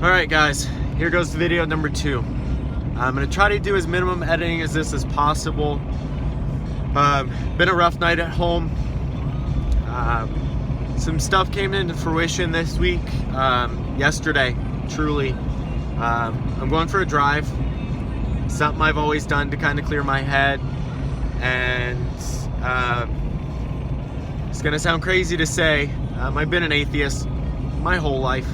Alright guys, here goes video number 2. I'm going to try to do as minimum editing as this as possible. Been a rough night at home. Some stuff came into fruition this week, yesterday, truly. I'm going for a drive. Something I've always done to kind of clear my head. And it's going to sound crazy to say, I've been an atheist my whole life.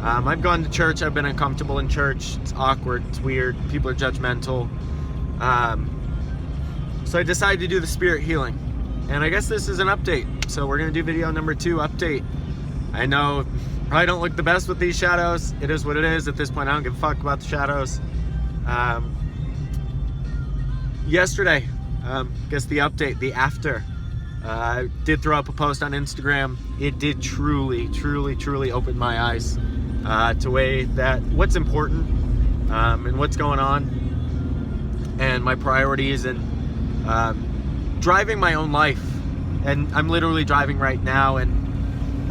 I've gone to church, I've been uncomfortable in church. It's awkward, it's weird, people are judgmental. So I decided to do the spirit healing. And I guess this is an update. So we're gonna do video number 2, update. I know, probably don't look the best with these shadows. It is what it is. At this point, I don't give a fuck about the shadows. Yesterday, guess the update, the after. I did throw up a post on Instagram. It did truly open my eyes to weigh that what's important and what's going on and my priorities and driving my own life. And I'm literally driving right now, and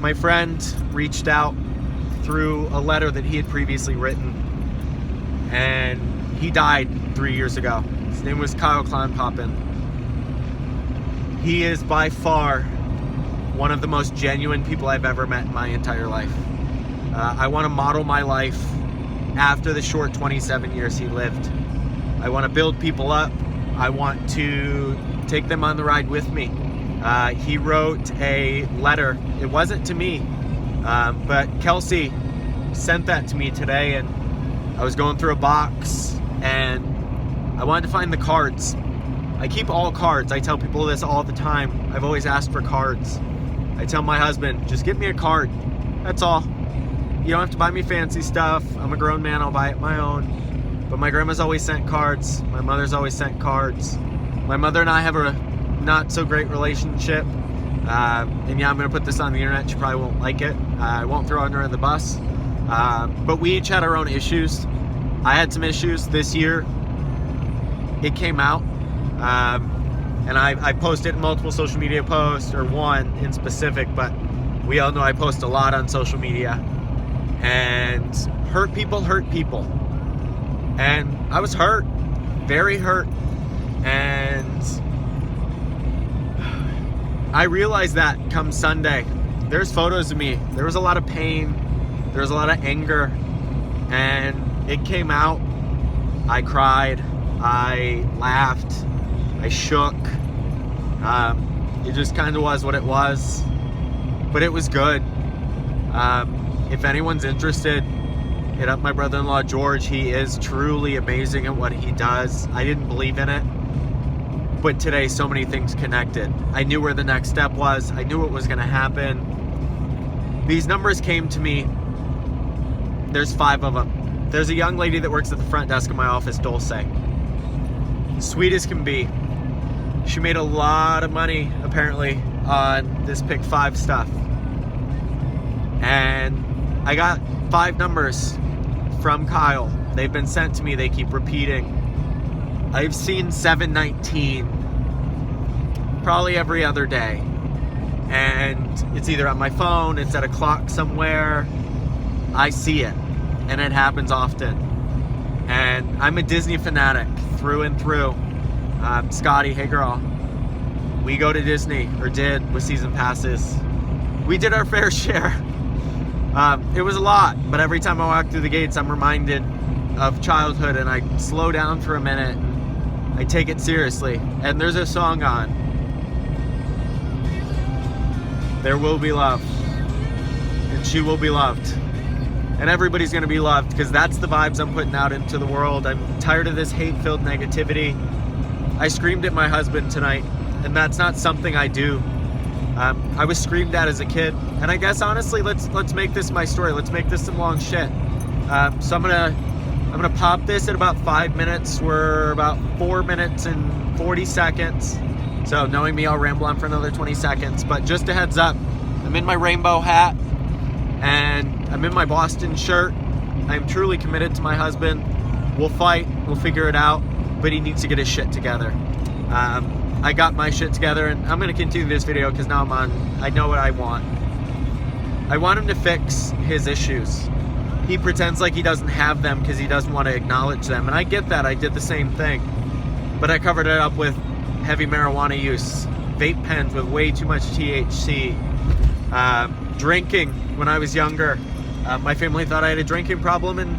my friend reached out through a letter that he had previously written, and he died 3 years ago. His name was Kyle Kleinpoppen. He is by far one of the most genuine people I've ever met in my entire life. I want to model my life after the short 27 years he lived. I want to build people up. I want to take them on the ride with me. He wrote a letter. It wasn't to me, but Kelsey sent that to me today, and I was going through a box and I wanted to find the cards. I keep all cards. I tell people this all the time. I've always asked for cards. I tell my husband, just get me a card. That's all. You don't have to buy me fancy stuff. I'm a grown man, I'll buy it my own. But my grandma's always sent cards. My mother's always sent cards. My mother and I have a not so great relationship. And yeah, I'm gonna put this on the internet. She probably won't like it. I won't throw her under the bus. But we each had our own issues. I had some issues this year. It came out. And I posted multiple social media posts, or one in specific, but we all know I post a lot on social media. And hurt people. And I was hurt, very hurt. And I realized that come Sunday. There's photos of me. There was a lot of pain. There was a lot of anger. And it came out. I cried. I laughed. I shook. It just kind of was what it was. But it was good. If anyone's interested, hit up my brother-in-law George. He is truly amazing at what he does. I didn't believe in it, but today so many things connected. I knew where the next step was. I knew what was going to happen. These numbers came to me. There's 5 of them. There's a young lady that works at the front desk of my office, Dulce. Sweet as can be. She made a lot of money, apparently, on this Pick 5 stuff. And I got 5 numbers from Kyle. They've been sent to me. They keep repeating. I've seen 719 probably every other day. And it's either on my phone, it's at a clock somewhere. I see it. And it happens often. And I'm a Disney fanatic through and through. Scotty, hey girl. We go to Disney, or did, with season passes. We did our fair share. It was a lot, but every time I walk through the gates, I'm reminded of childhood, and I slow down for a minute. I take it seriously. And there's a song on. There will be love, and she will be loved. And everybody's gonna be loved, because that's the vibes I'm putting out into the world. I'm tired of this hate-filled negativity. I screamed at my husband tonight, and that's not something I do. I was screamed at as a kid, and I guess honestly, let's make this my story. Let's make this some long shit. So I'm gonna pop this at about 5 minutes. We're about 4 minutes and 40 seconds. So knowing me, I'll ramble on for another 20 seconds. But just a heads up, I'm in my rainbow hat, and I'm in my Boston shirt. I'm truly committed to my husband. We'll fight. We'll figure it out. But he needs to get his shit together. I got my shit together, and I'm going to continue this video because now I know what I want. I want him to fix his issues. he pretends like he doesn't have them because he doesn't want to acknowledge them. And I get that. I did the same thing. But I covered it up with heavy marijuana use, vape pens with way too much THC, drinking when I was younger. My family thought I had a drinking problem, and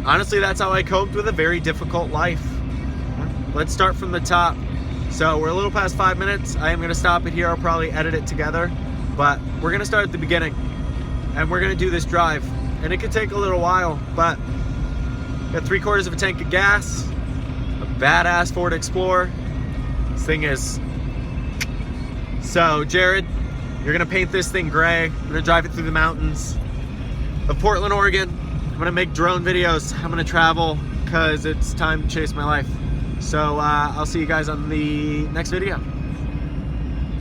honestly, that's how I coped with a very difficult life. Let's start from the top. So we're a little past 5 minutes. I am going to stop it here. I'll probably edit it together. But we're going to start at the beginning. And we're going to do this drive. And it could take a little while. But got 3/4 of a tank of gas. A badass Ford Explorer. This thing is... So, Jared, you're going to paint this thing gray. I'm going to drive it through the mountains of Portland, Oregon. I'm going to make drone videos. I'm going to travel because it's time to chase my life. So I'll see you guys on the next video.